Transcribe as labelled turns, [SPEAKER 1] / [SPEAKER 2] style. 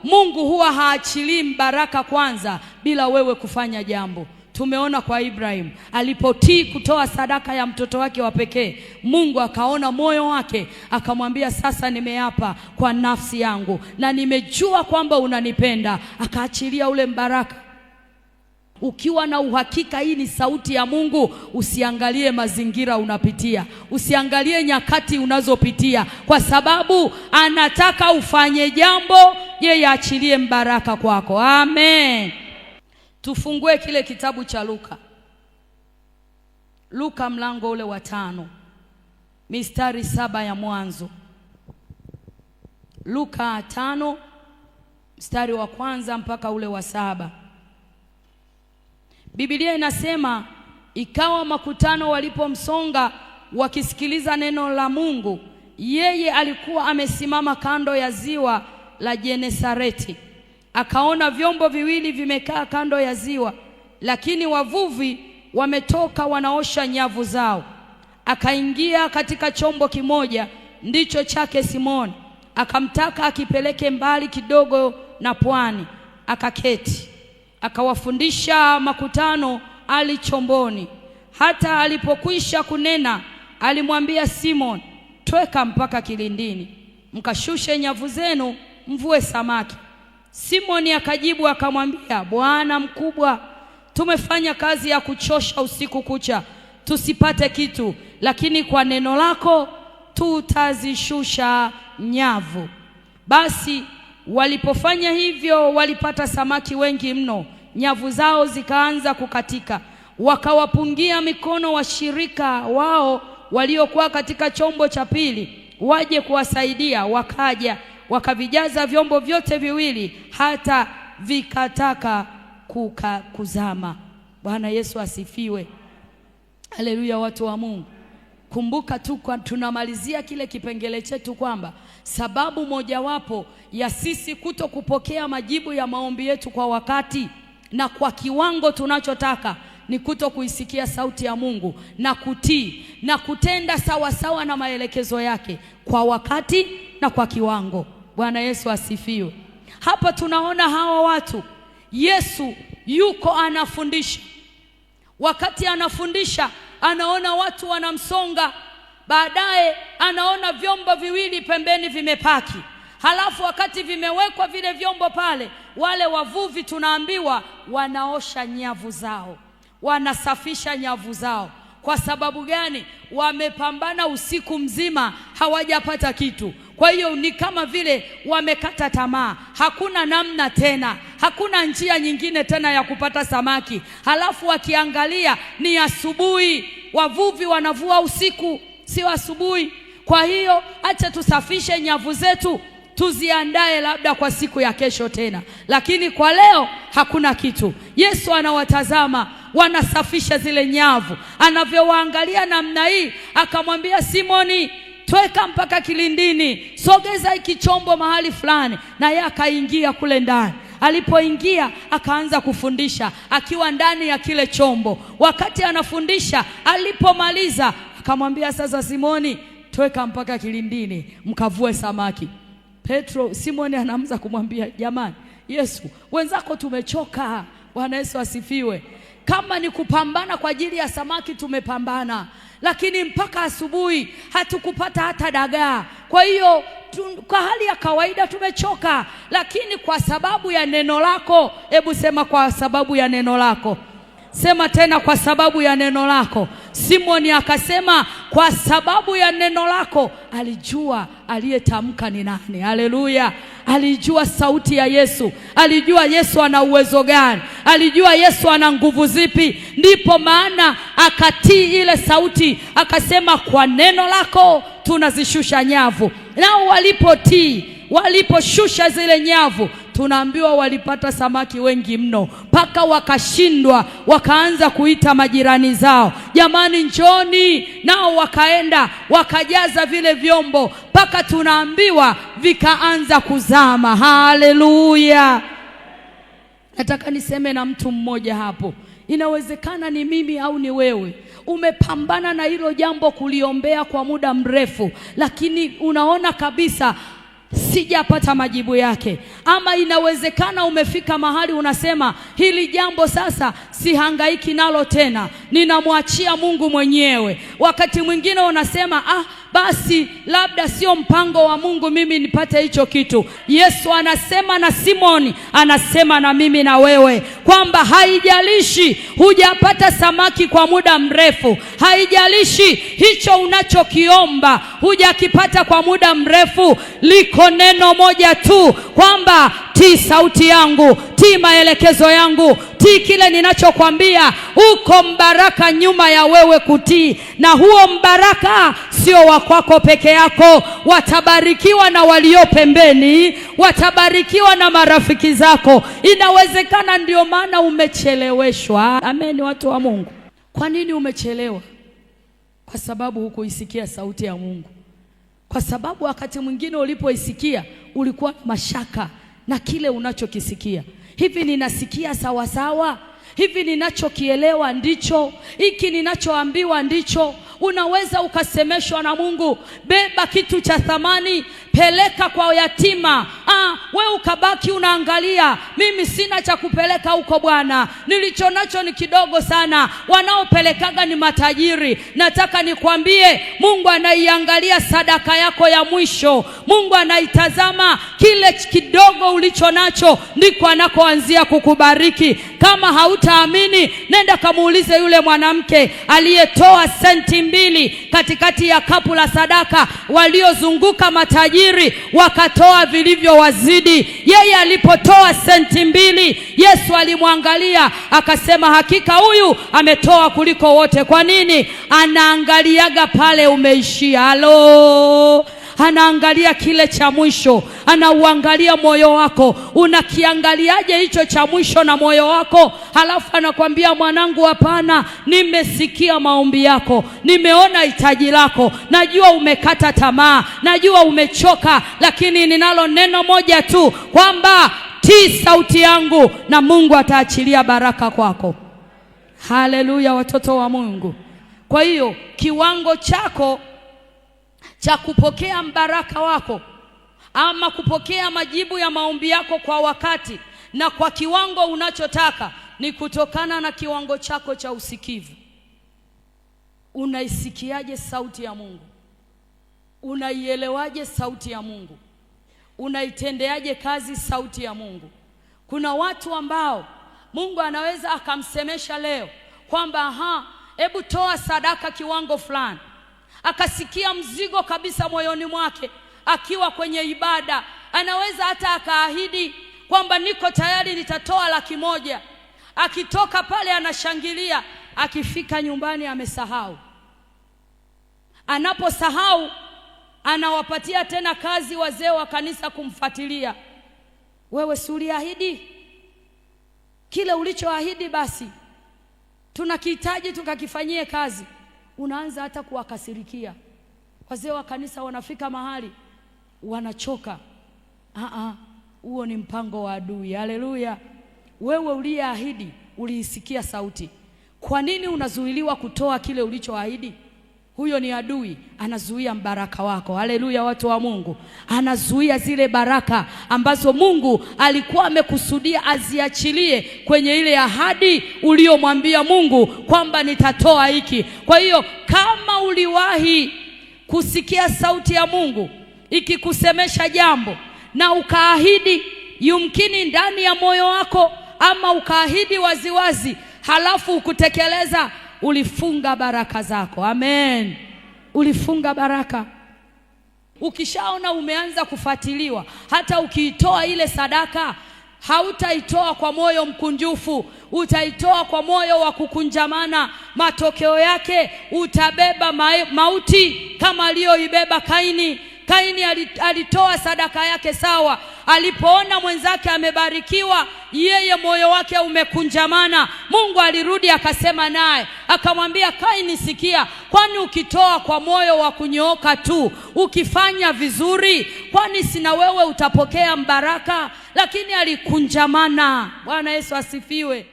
[SPEAKER 1] Mungu huwa haachilii baraka kwanza bila wewe kufanya jambo. Tumeona kwa Ibrahim alipotii kutoa sadaka ya mtoto wake wa pekee, Mungu akaona moyo wake, akamwambia sasa nimeapa kwa nafsi yangu na nimejua kwamba unanipenda, akaachilia ule mbaraka. Ukiwa na uhakika hii ni sauti ya Mungu, usiangalie mazingira unapitia, usiangalie nyakati unazopitia, kwa sababu anataka ufanye jambo, yeye aachilie mbaraka kwako. Amen. Tufungue kile kitabu cha Luka mlango ule wa 5 mistari 7 ya mwanzo. Luka 5 mstari wa 1 mpaka ule wa 7. Biblia inasema, ikawa makutano walipomsonga wakisikiliza neno la Mungu, yeye alikuwa amesimama kando ya ziwa la Genesareti. Akaona vyombo viwili vimekaa kando ya ziwa, lakini wavuvi wametoka wanaosha nyavu zao. Akaingia katika chombo kimoja, ndicho chake Simoni, akamtaka akipeleke mbali kidogo na pwani. Akaketi, akawafundisha makutano ali chomboni. Hata alipokwisha kunena, alimwambia Simoni, tweka mpaka kilindini, mkashushe nyavu zenu mvue samaki. Simoni akajibu akamwambia, Bwana mkubwa, tumefanya kazi ya kuchosha usiku kucha, tusipate kitu, lakini kwa neno lako tutazishusha nyavu. Basi walipofanya hivyo, walipata samaki wengi mno, nyavu zao zikaanza kukatika. Wakawapungia mikono washirika wao waliokuwa katika chombo cha pili waje kuwasaidia. Wakaja wakavijaza vyombo vyote viwili hata vikataka kuzama. Bwana Yesu asifiwe. Haleluya, watu wa Mungu. Kumbuka tu tunamalizia kile kipengele chetu kwamba sababu mojawapo ya sisi kuto kupokea majibu ya maombi yetu kwa wakati na kwa kiwango tunachotaka ni kuto kuisikia sauti ya Mungu na kutii na kutenda sawa sawa na maelekezo yake kwa wakati na kwa kiwango. Bwana Yesu asifiwe. Hapa tunaona hawa watu, Yesu yuko anafundisha. Wakati anafundisha, anaona watu wanamsonga. Baadaye anaona vyombo viwili pembeni vimepaki. Halafu wakati vimewekwa vile vyombo pale, wale wavuvi tunaambiwa wanaosha nyavu zao, wanasafisha nyavu zao. Kwa sababu gani? Wamepambana usiku mzima, hawajapata kitu. Kwa hiyo ni kama vile wamekata tamaa, hakuna namna tena, hakuna njia nyingine tena ya kupata samaki. Halafu wakiangalia ni asubuhi, wavuvi wanavua usiku, sio asubuhi. Kwa hiyo acha tusafishe nyavu zetu, tuziandae labda kwa siku ya kesho tena, lakini kwa leo hakuna kitu. Yesu anawatazama wanasafisha zile nyavu. Anavyowaangalia namna hii, akamwambia Simoni, tweka mpaka kilindini, sogeza hiki chombo mahali fulani. Na yeye akaingia kule ndani. Alipoingia akaanza kufundisha akiwa ndani ya kile chombo. Wakati anafundisha, alipomaliza akamwambia, sasa Simoni, tweka mpaka kilindini mkavue samaki. Simoni anaanza kumwambia, jamani, Yesu, wenzako tumechoka. Bwana Yesu asifiwe. Kama ni kupambana kwa ajili ya samaki tumepambana, lakini mpaka asubuhi hatukupata hata dagaa. Kwa hiyo kwa hali ya kawaida tumechoka, lakini kwa sababu ya neno lako. Hebu sema, kwa sababu ya neno lako. Sema tena, kwa sababu ya neno lako. Simoni akasema, kwa sababu ya neno lako. Alijua aliyetamka ni nani. Haleluya. Alijua sauti ya Yesu, alijua Yesu ana uwezo gani, alijua Yesu ana nguvu zipi. Ndipo maana akatii ile sauti, akasema, kwa neno lako tunazishusha nyavu. Nao walipotii, waliposhusha zile nyavu, tunaambiwa walipata samaki wengi mno, mpaka wakashindwa, wakaanza kuita majirani zao, jamani njoni. Nao wakaenda wakajaza vile vyombo, mpaka tunaambiwa vikaanza kuzama. Haleluya. Nataka niseme na mtu mmoja hapo. Inawezekana ni mimi au ni wewe. Umepambana na hilo jambo kuliombea kwa muda mrefu, lakini unaona kabisa sijapata majibu yake. Ama inawezekana umefika mahali unasema hili jambo sasa sihangaiki nalo tena, ninamwachia Mungu mwenyewe. Wakati mwingine unasema basi labda sio mpango wa Mungu mimi nipate hicho kitu. Yesu anasema na Simoni, anasema na mimi na wewe kwamba haijalishi hujapata samaki kwa muda mrefu, haijalishi hicho unachokiomba hujakipata kwa muda mrefu, liko neno moja tu kwamba tii sauti yangu, tii maelekezo yangu, tii kile ninachokwambia. Uko mbaraka nyuma ya wewe kutii, na huo mbaraka sio wa kwako peke yako. Watabarikiwa na walio pembeni, watabarikiwa na marafiki zako. Inawezekana ndio maana umecheleweshwa. Amen, watu wa Mungu. Kwa nini umechelewa? Kwa sababu hukuisikia sauti ya Mungu. Kwa sababu wakati mwingine ulipoisikia ulikuwa na mashaka na kile unachokisikia. Hivi ninasikia sawa sawa? Hivi ninachokielewa ndicho? Hiki ninachoambiwa ndicho? Unaweza ukasemeshwa na Mungu, beba kitu cha thamani, peleka kwa yatima. We ukabaki unaangalia, mimi sina cha kupeleka huko Bwana, nilicho nacho ni kidogo sana, wanaopelekaga ni matajiri. Nataka nikwambie, Mungu anaiangalia sadaka yako ya mwisho. Mungu anaitazama kile kidogo ulicho nacho, ndiko anakoanzia kukubariki. Kama hautaamini, nenda kamuulize yule mwanamke aliyetoa senti 2 katikati ya kapu la sadaka, waliozunguka matajiri wakatoa vilivyowazidi. Yeye alipotoa senti 2, Yesu alimwangalia akasema, hakika huyu ametoa kuliko wote. Kwa nini? Anaangaliaga pale umeishia. Halo, anaangalia kile cha mwisho, anauangalia moyo wako. Unakiangaliaje hicho cha mwisho na moyo wako? Halafu anakwambia, mwanangu, hapana, nimesikia maombi yako, nimeona hitaji lako, najua umekata tamaa, najua umechoka, lakini ninalo neno moja tu kwamba tii sauti yangu na Mungu ataachilia baraka kwako. Haleluya, watoto wa Mungu. Kwa hiyo kiwango chako cha kupokea mbaraka wako ama kupokea majibu ya maombi yako kwa wakati na kwa kiwango unachotaka ni kutokana na kiwango chako cha usikivu. Unaisikiaje sauti ya Mungu? Unaielewaje sauti ya Mungu? Unaitendeaje kazi sauti ya Mungu? Kuna watu ambao Mungu anaweza akamsemesha leo kwamba hebu toa sadaka kiwango fulani, akasikia mzigo kabisa moyoni mwake akiwa kwenye ibada. Anaweza hata akaahidi kwamba niko tayari nitatoa 100,000. Akitoka pale anashangilia, akifika nyumbani amesahau. Anaposahau, anawapatia tena kazi wazee wa kanisa kumfuatilia. Wewe si uliahidi? Kile ulichoahidi basi tunakihitaji tukakifanyie kazi. Unaanza hata kuwakasirikia. Wazee wa kanisa wanafika mahali wanachoka. Huo ni mpango wa adui. Haleluya. Wewe uliyeahidi, uliisikia sauti. Kwa nini unazuiliwa kutoa kile ulichoahidi? Huyo ni adui, anazuia mbaraka wako. Haleluya, watu wa Mungu. Anazuia zile baraka ambazo Mungu alikuwa amekusudia aziachilie kwenye ile ahadi uliyomwambia Mungu kwamba nitatoa hiki. Kwa hiyo kama uliwahi kusikia sauti ya Mungu ikikusemesha jambo na ukaahidi yumkini ndani ya moyo wako, ama ukaahidi waziwazi halafu ukutekeleza, ulifunga baraka zako. Amen. Ulifunga baraka. Ukishaona umeanza kufuatiliwa, hata ukiitoa ile sadaka, hautaitoa kwa moyo mkunjufu, utaitoa kwa moyo wa kukunjamana. Matokeo yake utabeba mauti kama aliyoibeba Kaini. Kaini alitoa sadaka yake sawa. Alipoona mwenzake amebarikiwa, yeye moyo wake umekunjamana. Mungu alirudi akasema naye, akamwambia, Kaini, sikia, kwani ukitoa kwa moyo wa kunyooka tu, ukifanya vizuri, kwani sina wewe utapokea mbaraka? Lakini alikunjamana. Bwana Yesu asifiwe.